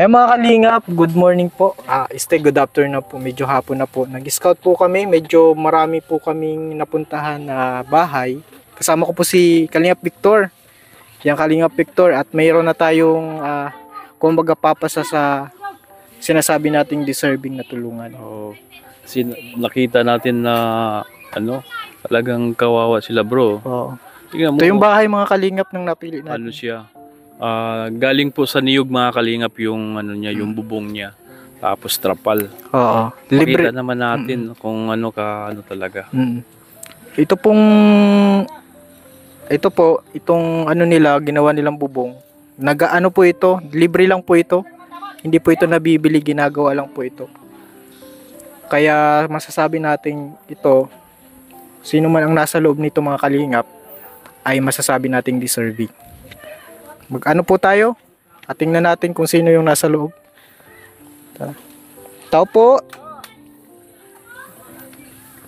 Ay mga kalingap, good morning po. Good afternoon na po, medyo hapon na po. Nag-scout po kami, medyo marami po kaming napuntahan na bahay. Kasama ko po si Kalingap Victor. Yan Kalingap Victor at mayroon na tayong kumbaga papasa sa sinasabi nating deserving na tulungan. Oo. Nakita natin na talagang kawawa sila, bro. Oo. Tingnan mo, Ito yung bahay mga kalingap ng napili natin. ano siya? Galing po sa niyog mga kalingap yung yung bubong niya. Tapos trapal. Oo. Makita naman natin kung talaga. Itong nila, ginawa nilang bubong. Nagaano po ito, libre lang po ito. Hindi po ito nabibili, ginagawa lang po ito. Kaya masasabi natin ito, sino man ang nasa loob nito mga kalingap, ay masasabi nating deserving. Mag-ano po tayo? At tingnan natin kung sino yung nasa loob. Tao po.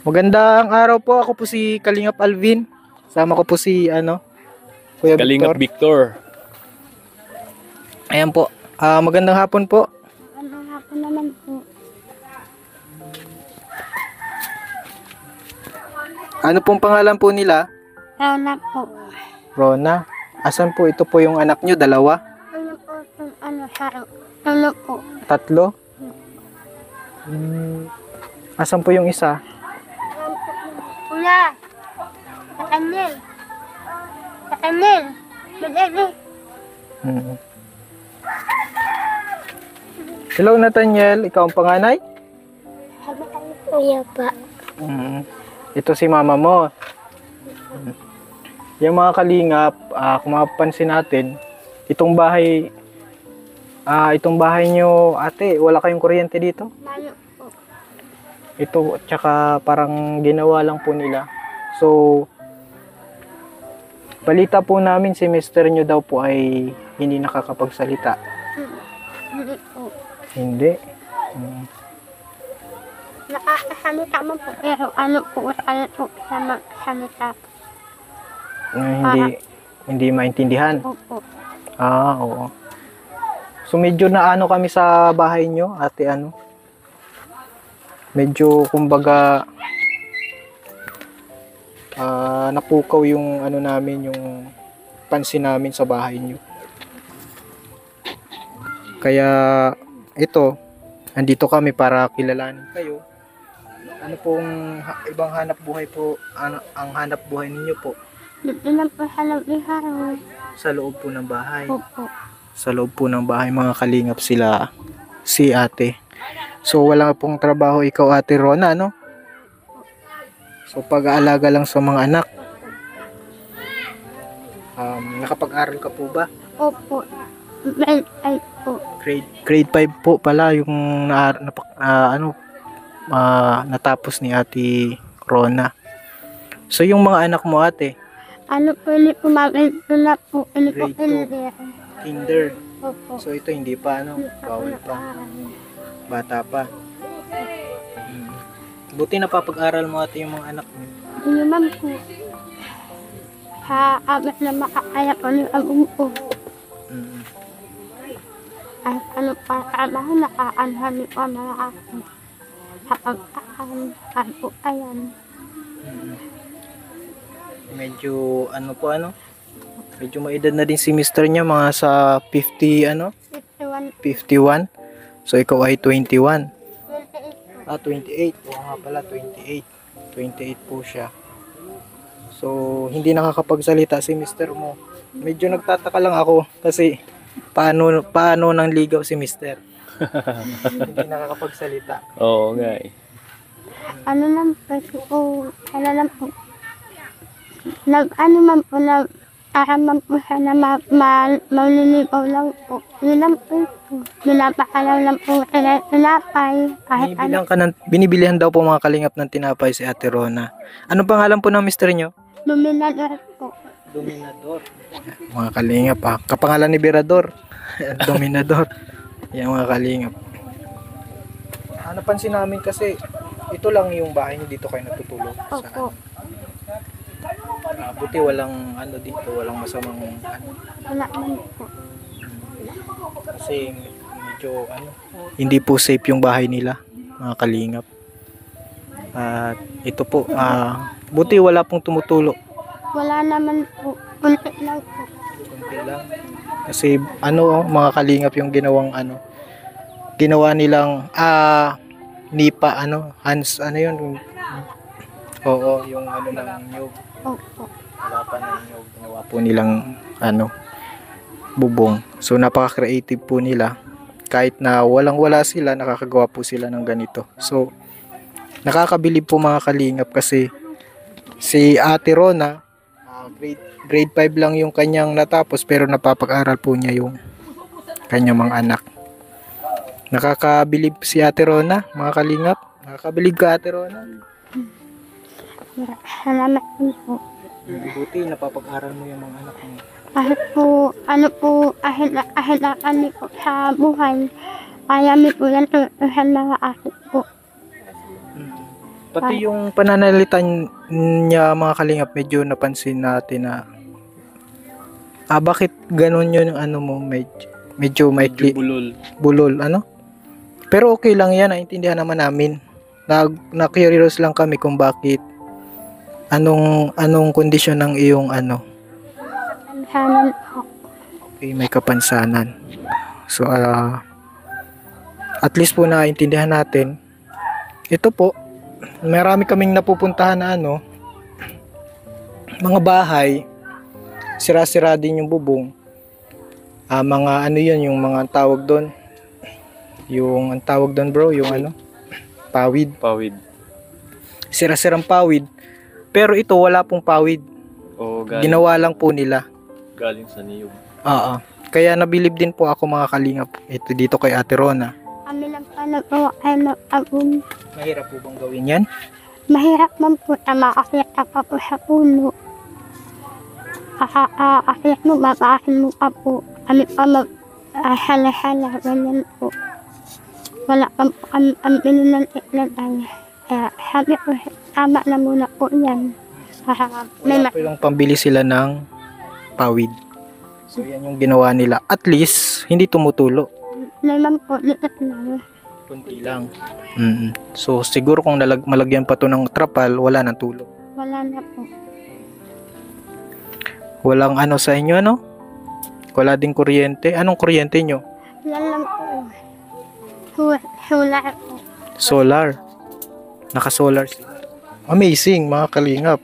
Magandang araw po. Ako po si Kalingap Alvin. Sama ko po si Kuya Kalingap Victor. Ayan po. Magandang hapon po. Magandang hapon naman po. Ano pong pangalan po nila? Rona po. Rona. Asan po ito po yung anak nyo? Dalawa? Ano po itong saro? Ano po? Tatlo? Asan po yung isa? Kuya! Katanil! Katanil! Mag-ebe! Hello Nathaniel, ikaw ang panganay? Kuya pa. Ito si mama mo. Yung mga kalingap, kung mapapansin natin, itong bahay nyo, ate, wala kayong kuryente dito? Malo po. Ito, tsaka parang ginawa lang po nila. So, balita po namin si mister nyo daw po ay hindi nakakapagsalita. Hindi po. Hindi. Nakakasalita mo po, pero salita po. Hindi maintindihan. Opo. Oo. So medyo naano kami sa bahay nyo, ate medyo kumbaga napukaw yung namin, yung pansin namin sa bahay nyo. Kaya ito, andito kami para kilalanin kayo. Ano pong ibang hanap buhay po, ang hanap buhay ninyo po? Dito lang po sa loob ni Haro. Sa loob po ng bahay. Opo. Sa loob po ng bahay mga kalingap sila, si ate. So wala pong trabaho ikaw ate Rona, no? So pag-aalaga lang sa mga anak. Nakapag-aral ka po ba? Opo. Grade 5 po. Grade 5 po pala yung natapos ni ate Rona. So yung mga anak mo ate? Ano po, hindi po mag-grade na po. Hindi po Grade 2. Kinder. Opo. So ito hindi pa bawal pa. Bata pa. Buti napapag-aral mo ate yung mga anak mo. Hindi naman po. Sa abot na makakaya po ng agong po. At pa trabaho nakaanhali po mga ako. Sa pagkaan po ayan. Medyo medyo maedad na din si mister niya, mga sa 50 51. 51. So ikaw ay 21. 28. 28. Oo nga pala, 28. 28 po siya. So hindi nakakapagsalita si mister mo. Medyo nagtataka lang ako kasi paano nang ligaw si mister? Hindi nakakapagsalita. Oo nga eh. Ano lang po, man po, nag-araman po siya na maliligaw lang po. Yun lang po. Binapakalaw lang po tinapay. Kahit Binibilihan daw po mga kalingap ng tinapay si ate Rona. Anong pangalan po ng mister nyo? Luminador po. Dominador. Mga kalingap kapangalan ni Berador. Dominador. Yan mga kalingap. Napansin namin kasi ito lang yung bahay niyo, dito kayo natutulog. Opo. Buti walang dito, walang masamang Wala man po. kasi medyo hindi po safe yung bahay nila, mga kalingap. At ito po, buti wala pong tumutulo. Wala naman po. Unti lang po. Kunti lang. Kasi mga kalingap yung ginawa nilang nipa hands yun. Oo, yung ng nyug. Opo. Wala pa na nyug. Ginawa po nilang bubong. So napaka-creative po nila. Kahit na walang-wala sila, nakakagawa po sila ng ganito. So nakakabilib po mga kalingap kasi si Ate Rona, grade 5 lang yung kanyang natapos pero napapag-aral po niya yung kanyang mga anak. Nakakabilib si Ate Rona, mga kalingap. Nakakabilib ka, Ate Rona. Salamat din po. Buti napapag-aral mo yung mga anak mo. Kahit na kami po sa buhay, kaya mi po yan tutuhan mga akit po. Pati yung pananalita niya mga kalingap, medyo napansin natin na bakit ganun yun mo, medyo maikli, bulol, pero okay lang yan, naintindihan naman namin. Na-curious lang kami kung bakit anong kondisyon ng iyong Pansanan po. okay, may kapansanan. So at least po naintindihan natin. Ito po, marami kaming napupuntahan na mga bahay, sira-sira din yung bubong. Mga yun, yung mga tawag doon. Yung ang tawag doon bro, yung pawid. Sira-sirang pawid. Pero ito wala pong pawid. Ginawa lang po nila. Galing sa niyog. Oo. Kaya nabilib din po ako mga kalingap. Ito dito kay Ate Rona. Kami lang pa nag-aabon. Mahirap po bang gawin yan? Mahirap man po na makakit ka po sa puno. Kakakit mo, mapaakin mo ka po. Kami pa hala-hala, ganyan po. Wala pa po kami ng ilan. Kaya sabi ko, tama na muna po yan. Wala po yung pambili sila ng pawid. So yan yung ginawa nila. At least, hindi tumutulo. Naman po, likat lang. Kunti lang. So siguro kung malagyan pa to ng trapal, wala nang tulo. Wala na po. Walang sa inyo Wala ding kuryente. Anong kuryente nyo? Yan lang po. Hula po. Solar. Naka-solar sila. Amazing mga kalingap.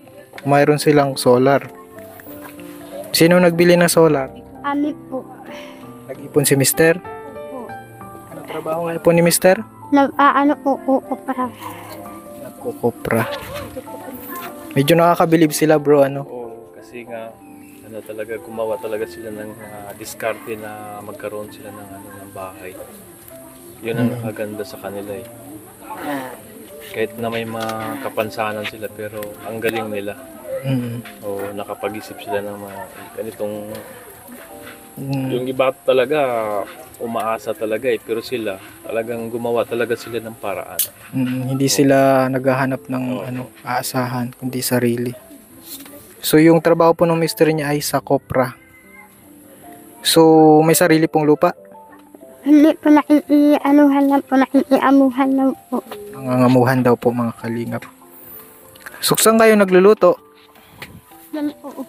Mayroon silang solar. Sino nagbili ng solar? Kami po. Nag-ipon si Mister? Po. Ano trabaho nga ipon ni Mister? Nagkukupra. Nagkukupra. Medyo nakakabilib sila bro Kasi nga talaga gumawa talaga sila ng diskarte na magkaroon sila ng bahay. Yun ang nakaganda sa kanila eh. Kahit na may mga kapansanan sila pero ang galing nila. Nakapag-isip sila ng mga ganitong yung iba talaga umaasa talaga eh, pero sila talagang gumawa talaga sila ng paraan. Hindi sila naghahanap ng aasahan kundi sarili. So yung trabaho po ng mister niya ay sa kopra. So may sarili pong lupa? Hindi po nakikianuhan lang po, nakikiamuhan lang po. Nangangamuhan daw po mga kalingap. So saan kayo nagluluto? Yan po.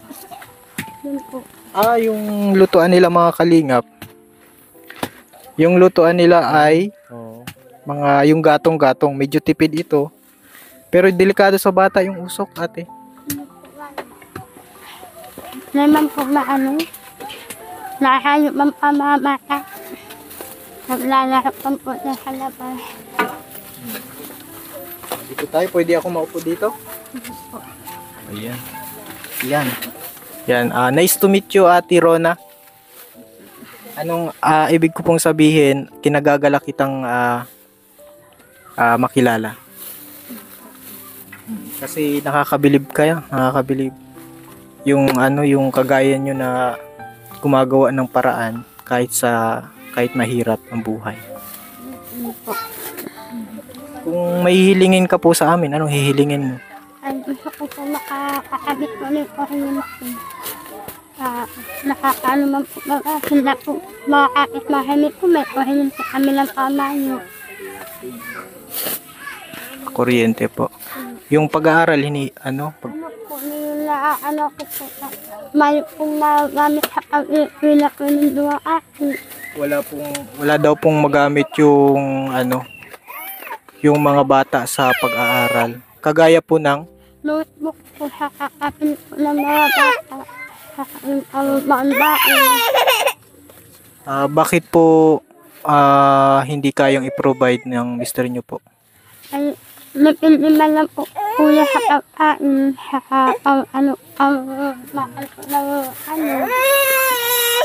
Yan po. Yung lutuan nila mga kalingap. Yung lutuan nila ay yung gatong-gatong. Medyo tipid ito. Pero delikado sa bata yung usok, ate. Naman po nakahayo man pa mga bata. Naglalaro pa po na sa labas. Dito tayo, pwede ako maupo dito? Ayan. Yan, nice to meet you, Ate Rona. Anong ibig ko pong sabihin, kinagagalak kitang makilala. Kasi nakakabilib kayo, nakakabilib. Yung kagaya nyo na gumagawa ng paraan kahit mahirap ang buhay. Kung may hihilingin ka po sa amin, anong hihilingin mo? Ay, gusto ko po makakabit ulit ko rin nakakaano man po sila po mga kapit mahamit po may kuhinin po kami ng pamanyo. Kuryente po. Yung pag-aaral, Ano po nila ano ko po may pong magamit sa pag-iwila po ng duwa akin. wala daw pong magamit yung yung mga bata sa pag-aaral. Kagaya po ng Notebook po sa kakapin po ng mga bata sa pangbaon. bakit po hindi kayang i-provide ng mister nyo po? Ay napiliman lang po kuya sa pagkain sa ang mahal po ng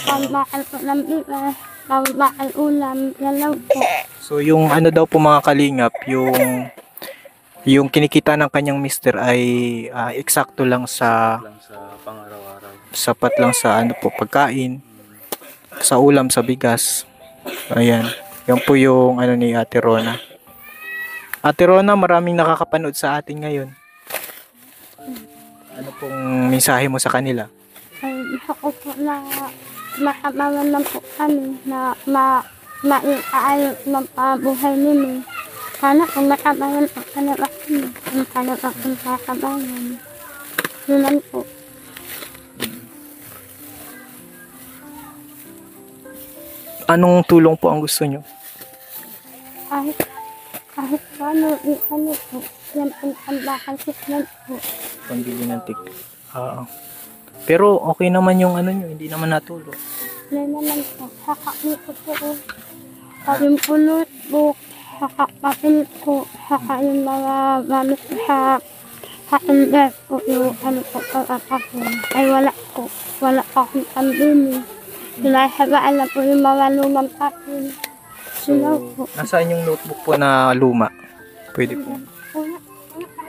ang mahal po ng bigas, ang mahal ulam, yan lang po. So yung daw po mga kalingap, yung kinikita ng kanyang mister ay eksakto lang Lang sa pang-araw-araw. sapat lang sa po pagkain, sa ulam, sa bigas. Ayan. Yan po yung ni Ate Rona. Ate Rona, maraming nakakapanood sa atin ngayon. Ano pong mensahe mo sa kanila? Ay gusto ko po na makabangan lang po kami na maiaayos ng pabuhay nila. Sana kung makabangan po talaga kami, kung talaga kung makabangan. Yun lang po. Anong tulong po ang gusto nyo? Kahit paano, ano po, yan ang bakal sislan po. Pambili ng tik. Pero okay naman yung nyo, hindi naman natulog. Yan naman po, saka po po. Yung pulot po, saka papel po, saka yung mga gamit sa index po, yung po, pag-apapon. Ay wala po, wala pa akong pambili. Sinasagaan na po yung mga lumang papel. Sila po. Nasaan yung notebook po na luma? Pwede po.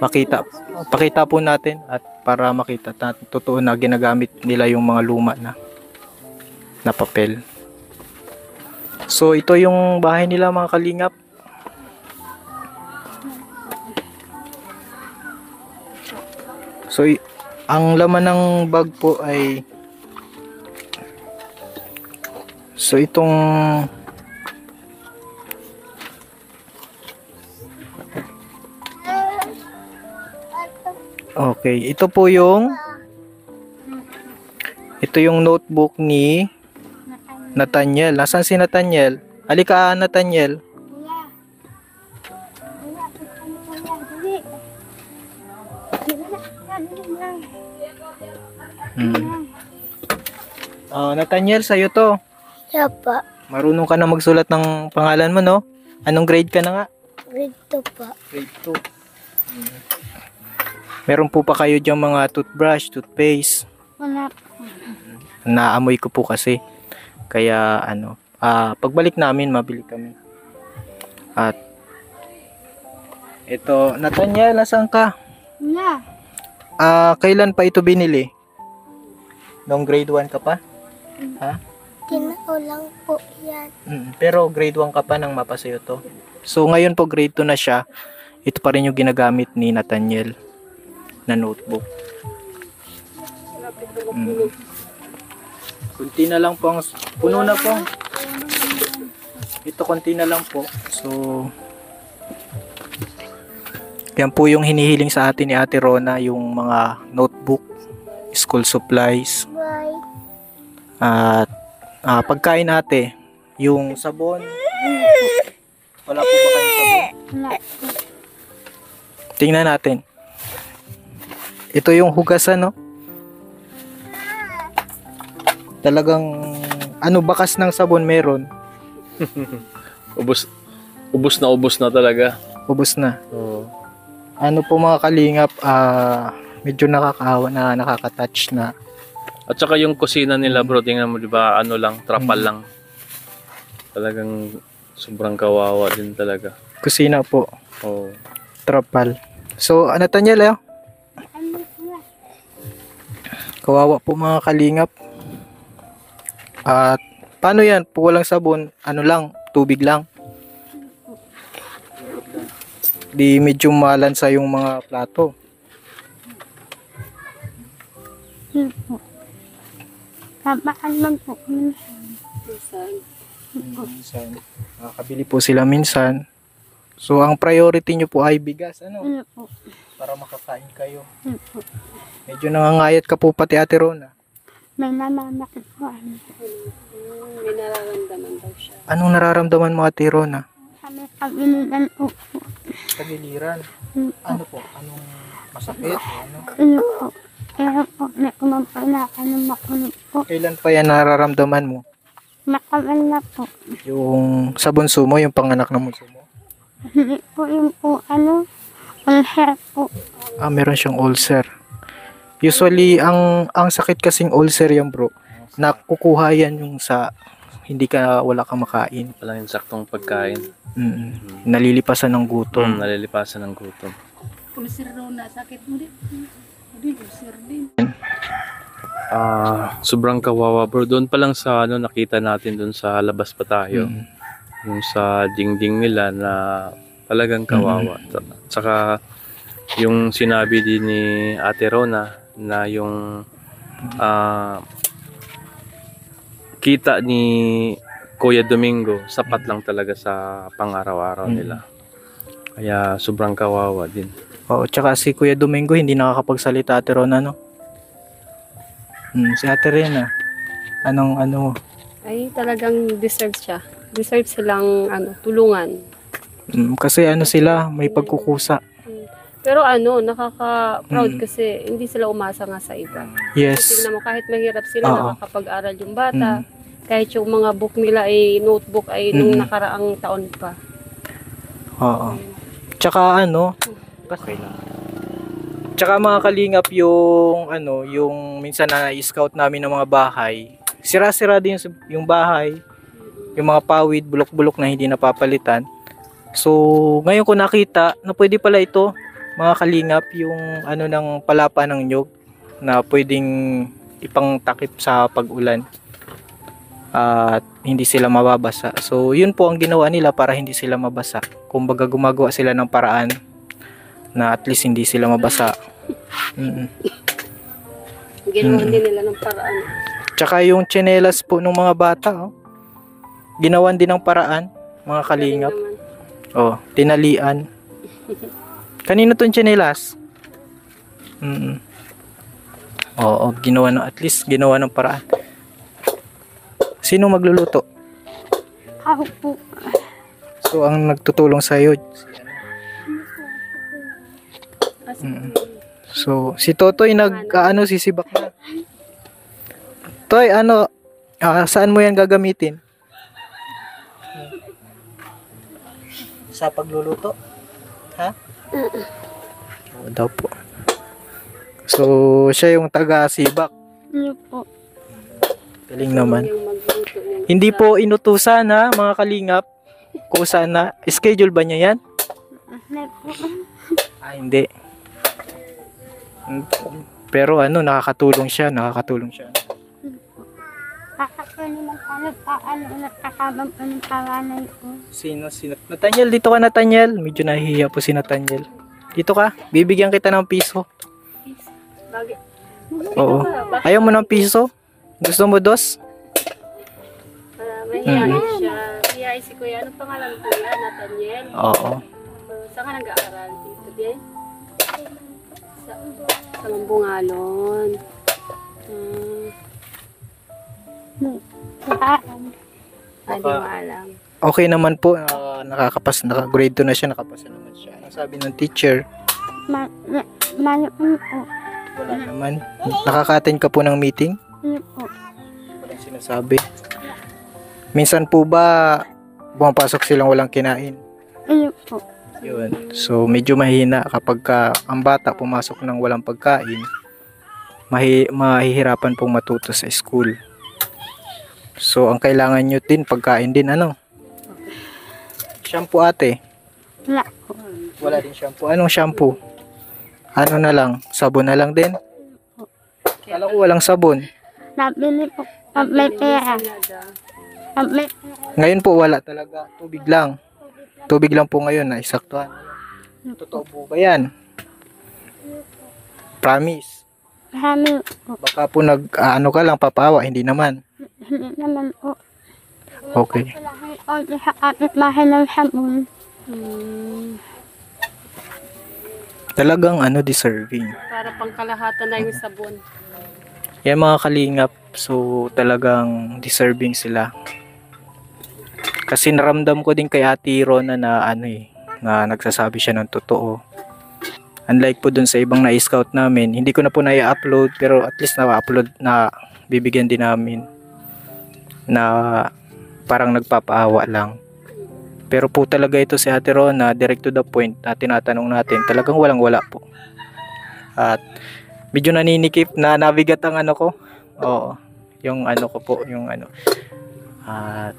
Pakita po natin at para makita natin totoo na ginagamit nila yung mga luma na papel. So ito yung bahay nila mga kalingap. So ang laman ng bag po ay itong okay, ito yung notebook ni Nathaniel. Nasaan si Nathaniel? Halika, Nathaniel. Nathaniel, sa'yo to. Yapa, Marunong ka na magsulat ng pangalan mo, no? Anong grade ka na nga? rito pa. Grade 2. Meron po pa kayo diyang mga toothbrush, toothpaste. Wala po. Naamoy ko po kasi. Kaya pagbalik namin, mabili kami. At ito, Nathaniel, nasaan ka? Wala. Kailan pa ito binili? Nung grade 1 ka pa? Ha? Tinao lang po yan. Pero grade 1 ka pa nang mapasayo to. So ngayon po grade 2 na siya. Ito pa rin yung ginagamit ni Nathaniel na notebook. Kunti na lang po puno na po. Ito konti na lang po. So yan po yung hinihiling sa atin ni Ate Rona, yung mga notebook, school supplies, Bye. at pagkain ate, yung sabon. Wala po ba kayong sabon? Wala. Tingnan natin. Ito yung hugasan, no? Talagang bakas ng sabon meron. Ubus na talaga. Ubos na. Oo. Ano po mga kalingap, medyo nakakaawa na, nakaka-touch na. At saka yung kusina nila bro, tingnan mo, di ba, trapal lang. Talagang sobrang kawawa din talaga. Kusina po, Oo. trapal. So, Nathaniel, kawawa po mga kalingap. At paano yan? Po walang sabon, tubig lang. Di medyo malansa yung mga plato. Tamaan man po. Minsan. Nakakabili po sila minsan. So, ang priority nyo po ay bigas, ano? Ano po? Para makakain kayo. Ano po? Medyo nangangayat ka po pati Ate Rona. May namamakit po. Ano. May nararamdaman daw siya. Anong nararamdaman mo Ate Rona? Kami kabilinan po. Tagiliran. Ano po? Anong masakit? Ano? Ano po? Kaya po, ano makulit po. Kailan pa yan nararamdaman mo? Makamal na po. Yung sa bunso mo, yung panganak ng bunso mo? Hindi po yung po ano. Ulcer po. Meron siyang ulcer. Usually, ang sakit kasing ulcer yan bro, nakukuha yan yung sa wala kang makain. Walang yung saktong pagkain. Nalilipasan ng gutom. Nalilipasan ng gutom. Ulcer raw na sakit mo din. Hindi, ulcer din. Sobrang kawawa bro. Doon pa lang sa nakita natin doon sa labas pa tayo. Yung sa dingding nila na talagang kawawa. Tsaka yung sinabi din ni Ate Rona na yung kita ni Kuya Domingo sapat lang talaga sa pang-araw-araw nila. Kaya sobrang kawawa din. Oo, tsaka si Kuya Domingo hindi nakakapagsalita Ate Rona, no? Si Ate Rena, anong ano? Ay, talagang deserve siya. Deserve silang tulungan. Kasi sila, may pagkukusa. Pero nakaka-proud kasi hindi sila umasa nga sa iba. Yes. Kasi tingnan mo, kahit mahirap sila, Oo. nakakapag-aral yung bata. Kahit yung mga book nila ay notebook ay nung nakaraang taon pa. Oo. Tsaka Okay lang. tsaka mga kalingap yung yung minsan na i-scout namin ng mga bahay. Sira-sira din yung bahay. Yung mga pawid, bulok-bulok na hindi napapalitan. So, ngayon ko nakita na pwede pala ito, mga kalingap, yung ng palapa ng nyug na pwedeng ipangtakip sa pag-ulan. At hindi sila mababasa. So, yun po ang ginawa nila para hindi sila mabasa. Kumbaga gumagawa sila ng paraan na at least hindi sila mabasa. Ginawa din nila ng paraan. Tsaka yung tsinelas po ng mga bata, ginawan din ng paraan, mga kalingap. Naman. Tinalian. Kanino tong tsinelas? At least ginawa ng paraan. Sino magluluto? Ako po. So, ang nagtutulong sa'yo. So, si Totoy sisibak na. Toy, saan mo yan gagamitin? Sa pagluluto? Ha? Oo daw po. So, siya yung taga-sibak. Ano po? Galing naman. Yung magluto niya. Hindi po inutusan ha, mga kalingap. Kung saan na. Schedule ba niya yan? Ano po? Hindi. Pero nakakatulong siya. Kakakunin ng nakakabang po ng panganay ko. Sino? Nathaniel, dito ka Nathaniel. Medyo nahihiya po si Nathaniel. Dito ka, bibigyan kita ng piso. Bakit? Oo. Ayaw mo ng piso? Gusto mo dos? Mahihain siya. Mahihain si Kuya. Anong pangalan ko Kuya? Nathaniel? Oo. Saan ka nag-aaral? Dito din? Sa Mambungalon. Hindi mo alam. Okay naman po. Naka-grade 2 na siya. Nakapasa naman siya. Ang sabi ng teacher, Mano po. wala naman. Nakaka-attend ka po ng meeting? Ano po? Walang sinasabi. Minsan po ba pumapasok silang walang kinain? Ano po? Yun. So, medyo mahina kapag ang bata pumasok ng walang pagkain, mahihirapan pong matuto sa school. So, ang kailangan nyo din, pagkain din, Shampoo ate. Wala po. Wala din shampoo. Anong shampoo? Ano na lang? Sabon na lang din? Kala ko walang sabon. Nabili po. Pag may pera. Pag may pera. Ngayon po wala talaga. Tubig lang. Tubig lang po ngayon na isaktuhan. Totoo po ba yan? Promise. Marami po. Baka po ano ka lang, papawa, hindi naman. Hindi naman po. Okay. O, sa kapitbahay ng sabon. Talagang deserving. Para pangkalahatan na yung sabon. Yan mga kalingap, so talagang deserving sila. Kasi naramdam ko din kay Ate Rona na na nagsasabi siya ng totoo. Unlike po dun sa ibang na-scout namin, hindi ko na po na-upload pero at least na-upload na bibigyan din namin na parang nagpapaawa lang. Pero po talaga ito si Ate Rona, direct to the point na tinatanong natin, talagang walang wala po. At medyo naninikip na nabigat ang ko. Oo, yung ko po, yung At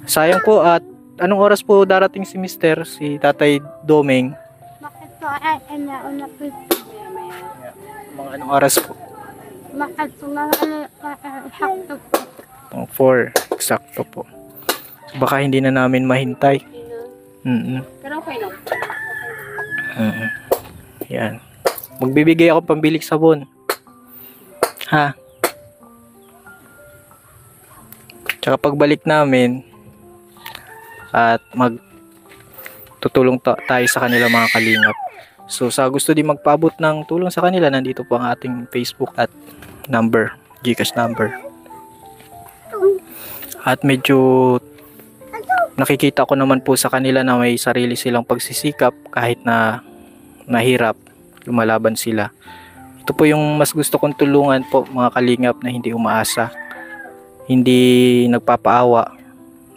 sayang po at anong oras po darating si si Tatay Domeng? Bakit po ay nauna po? Mga anong oras po? Bakit po mga sakto po? 4, eksakto po. Baka hindi na namin mahintay. Pero okay lang. Yan. Magbibigay ako pambilik sabon. Ha? Tsaka pagbalik namin at tutulong tayo sa kanila mga kalingap. So sa gusto din magpaabot ng tulong sa kanila, nandito po ang ating Facebook at number, GCash number. At medyo nakikita ko naman po sa kanila na may sarili silang pagsisikap kahit na nahirap, lumalaban sila. Ito po yung mas gusto kong tulungan po mga kalingap, na hindi umaasa, hindi nagpapaawa,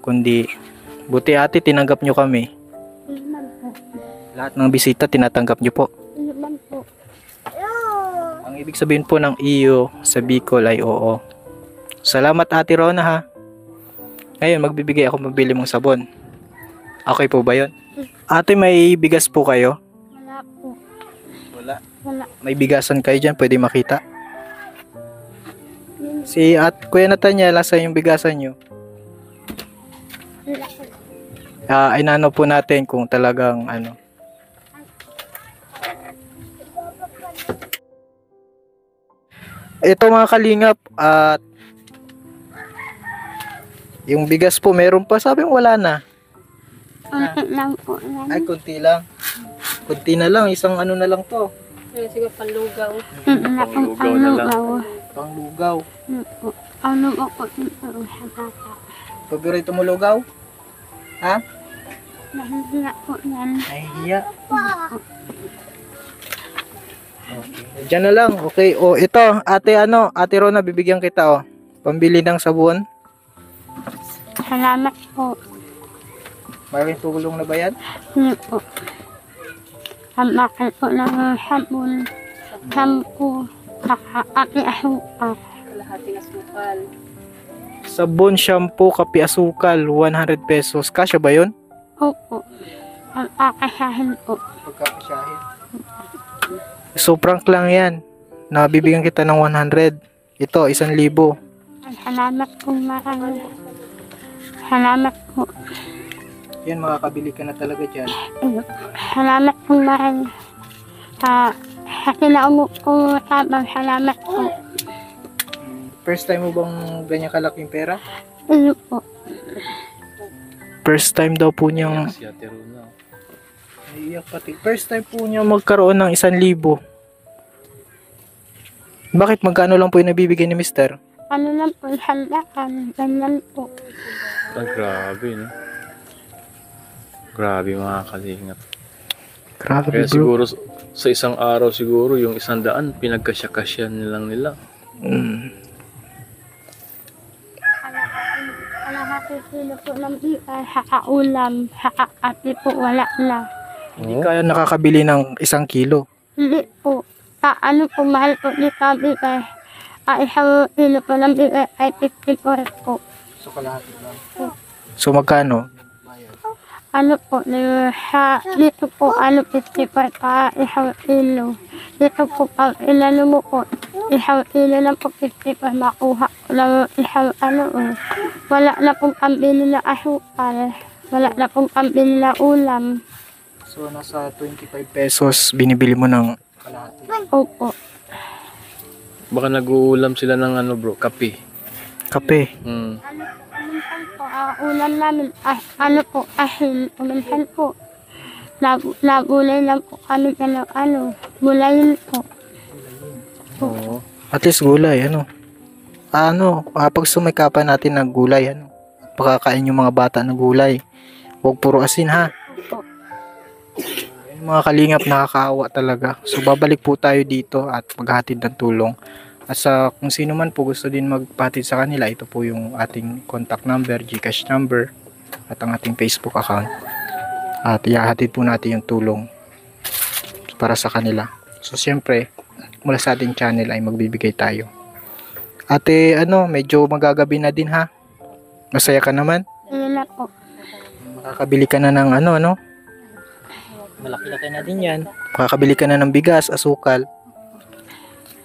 kundi buti ate tinanggap nyo kami. Ilan po? Lahat ng bisita tinatanggap nyo po. Ilan po? Ang ibig sabihin po ng iyo sa Bicol ay oo. Salamat Ate Rona ha. Ngayon magbibigay ako, mabili mong sabon. Okay po ba yun? Ate, may bigas po kayo? Wala po. Wala. Wala. May bigasan kayo dyan, pwede makita. Si Kuya Natanya, lasa yung bigasan nyo. Inano po natin kung talagang Ito mga kalingap, at yung bigas po meron pa, sabi mo wala na. Kunti lang po yan. Ay, kunti lang. Kunti na lang, isang na lang to. Ayun, siguro panlugaw. Wala pong Panglugaw na lang. ano. Panglugaw. Ano po dito sa bata. Paborito mo lugaw? Ha? Nahihiya po yan. Nahihiya. Okay. Diyan na lang. Okay. O ito, Ate Rona, bibigyan kita pambili ng sabon. Salamat po. Maraming tulong na ba yan? Hindi po. Hamakal po ng sabon. Shampoo. Kapi asukal. Kalahating asukal. Sabon, shampoo, kape, asukal, 100 pesos. Kasya ba yun? Opo. Ang akasahin po. Pagkakasyahin. So prank lang yan. Nabibigyan kita ng 100. Ito, 1,000. Salamat po marami. Salamat po. Yan, makakabili ka na talaga dyan. Salamat po marami. Sa kinaumo ko tabang salamat po. First time mo bang ganyan kalaking pera? Iyo po. First time daw po niyang Si Ate Rona. naiiyak pati. First time po niya magkaroon ng 1,000. Bakit magkano lang po yung nabibigay ni Mister? Ano lang po, handaan. Ganyan po. Grabe, no? Grabe mga kalingap. Grabe Kaya bro. siguro sa isang araw siguro yung 100 pinagkasya-kasya nilang nila. Kalahati kilo po ng bigas, ulam, ati po, wala na. Hindi kaya nakakabili ng 1 kilo. Hindi po. Ano po, mahal po ni bigas. Isang kilo po ng bigas ay 54 po. So kalahati lang. So magkano? Ano po, dito po, 54 pa isang kilo. Dito po, pag ilano mo po, isang kilo lang po 54 makuha ko lang isang wala na pong pambili na asukal. Wala na pong pambili na ulam. So nasa 25 pesos binibili mo ng kalahati. Opo. Baka nag-uulam sila ng ano bro, kape. Kape. Minsan po, ulam namin, ahin, minsan po. Nagulay lang po kami gulayin po. Oo. At least gulay, pag sumikapan natin ng gulay, pakakain yung mga bata ng gulay. Huwag puro asin ha. Yung mga kalingap nakakaawa talaga. So babalik po tayo dito at maghatid ng tulong. At sa kung sino man po gusto din magpatid sa kanila, ito po yung ating contact number, GCash number, at ang ating Facebook account. At ihahatid po natin yung tulong para sa kanila. So siyempre, mula sa ating channel ay magbibigay tayo. Ate, medyo magagabi na din ha. Masaya ka naman? Yun na po. Makakabili ka na ng malaki-laki na din yan. Makakabili ka na ng bigas, asukal,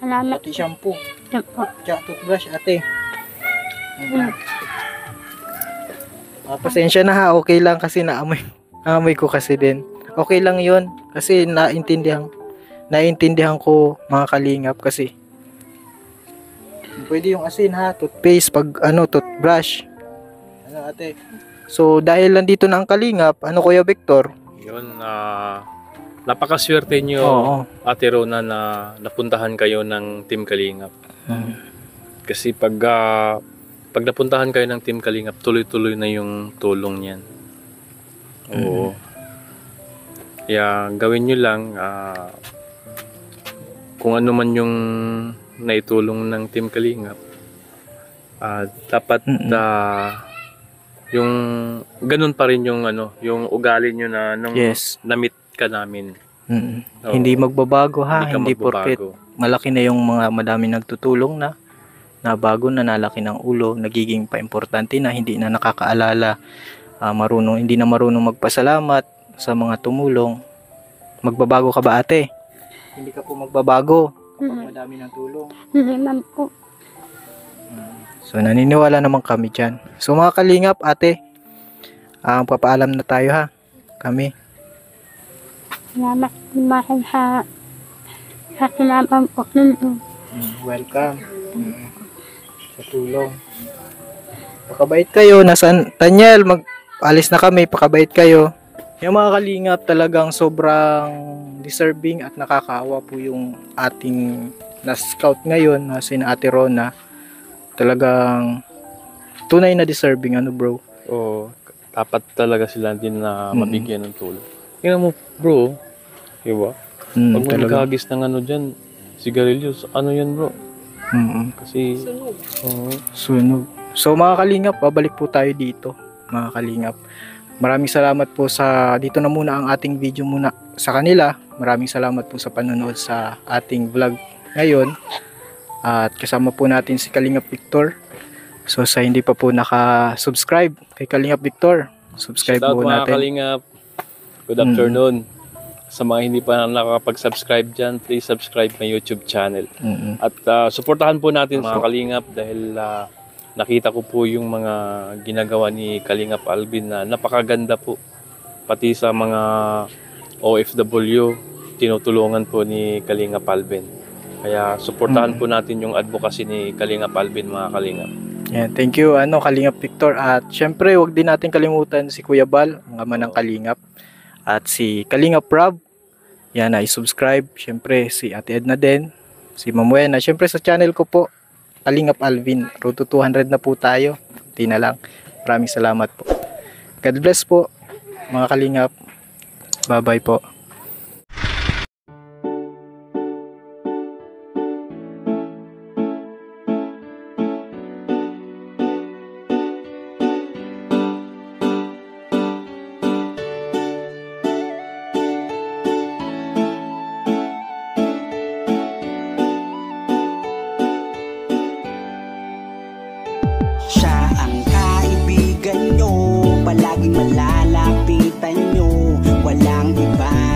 Salamat pati shampoo, po. tsaka toothbrush, ate. Pasensya na ha, okay lang kasi naamoy ko kasi din. Okay lang yun kasi naiintindihan ko mga kalingap kasi pwede yung asin ha, toothpaste, toothbrush. Ate? So dahil nandito na ang kalingap, Kuya Victor? Yun, napakaswerte nyo, Oo. Ate Rona, na napuntahan kayo ng Team Kalingap. Kasi pag napuntahan kayo ng Team Kalingap, tuloy-tuloy na yung tulong niyan. Oo. Kaya gawin nyo lang, kung ano man yung naitulong ng Team Kalingap, dapat yung ganun pa rin yung yung ugali nyo na nung Yes. na-meet ka namin. Oo. Hindi magbabago ha, Hindi ka hindi porket magbabago. malaki na yung mga madami nagtutulong na bago na nalaki ng ulo, nagiging pa-importante na, hindi na nakakaalala, hindi na marunong magpasalamat sa mga tumulong. Magbabago ka ba, ate? Hindi ka po magbabago kapag madami ng tulong. Hindi man po. So naniniwala naman kami dyan. So mga kalingap, ate, papaalam na tayo ha. Kami. Salamat mahal sa sinabang po ninyo. Welcome. Sa tulong. Pakabait kayo. Nasaan? Daniel, alis na kami. Pakabait kayo. Yung mga kalingap, talagang sobrang deserving at nakakaawa po yung ating na-scout ngayon na si Ate Rona. Talagang tunay na deserving, bro. Oo, dapat talaga sila din na mabigyan ng tulong. Tingnan mo, bro, diba? Pag may Talaga. naghagis ng dyan, sigarilyos, yan, bro? Kasi, Sunog. So mga kalingap, babalik po tayo dito, mga kalingap. Maraming salamat po dito na muna ang ating video muna sa kanila. Maraming salamat po sa panonood sa ating vlog ngayon. At kasama po natin si Kalingap Victor. So sa hindi pa po naka-subscribe kay Kalingap Victor, subscribe shout out po mga natin. kalingap. Good afternoon. Sa mga hindi pa nakakapag-subscribe dyan, please subscribe my YouTube channel. At suportahan po natin mga kalingap dahil nakita ko po yung mga ginagawa ni Kalingap Alvin na napakaganda po. Pati sa mga OFW, tinutulungan po ni Kalingap Alvin. Kaya suportahan po natin yung advocacy ni Kalingap Alvin, mga kalingap. Yeah, thank you Kalingap Victor. At syempre, wag din natin kalimutan si Kuya Bal, ang ama ng Kalingap. At si Kalingap Rob. Yan, i-subscribe. Syempre, si Ate Edna din. Si Mamuena. Syempre, sa channel ko po, Kalingap Alvin. Road to 200 na po tayo. Hindi na lang. Maraming salamat po. God bless po, mga Kalingap. Bye-bye po. Siya ang kaibigan nyo, palaging malalapitan nyo, walang iba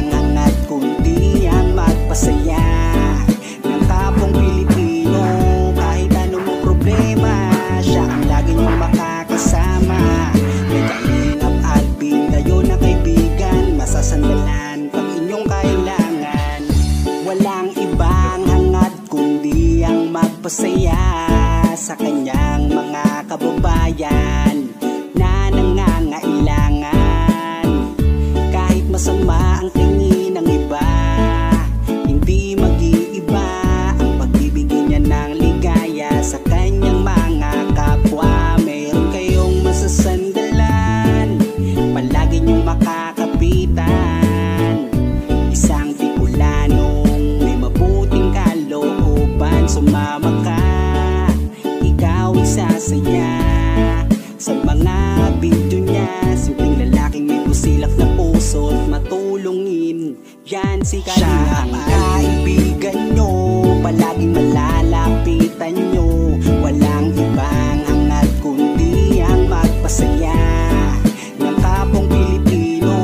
magpasaya sa kanyang mga kababayan na nangangailangan. Kahit masama ang tingin ng iba, hindi mag-iiba ang pagbibigay niya ng ligaya sa kanyang mga kapwa. Meron kayong masasandalan, palagi niyong makakapitan. Isang Bicolanong may mabuting kalooban. Sumama ka, ikaw isasaya sa mga video niya. Simpleng lalaking may busilak na puso at matulungin. Yan si Kalinga. Siya ang kaibigan nyo, palaging malalapitan nyo. Walang ibang hangat kundi ang magpasaya ng kapong Pilipino.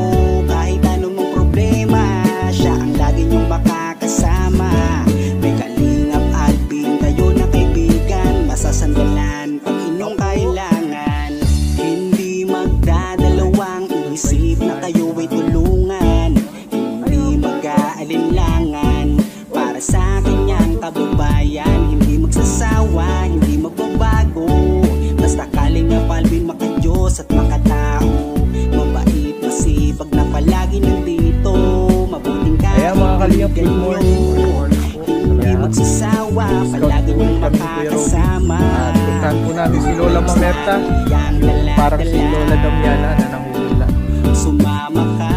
Kahit anong problema, siya ang lagi nyong makakasama. May Kalingap Alvin, kayo na kaibigan, masasandalan pag inyong kailangan. Hindi magdadalawang isip na kayo ay tulungan. Hindi mag-aalinlangan para sa kanyang kababayan. Hindi magsasawa, hindi magbabago. Basta Kalingap Alvin, makadiyos at makatao. Mabait, masipag na palagi nandito. Mabuting Ayan mga Kalingap, good kaibigan morning. nyo. Hindi magsasawa, palagi niyong makakasama. At puntahan po namin si Lola Mamerta. Parang si Lola Damiana na nangungula. Sumama ka,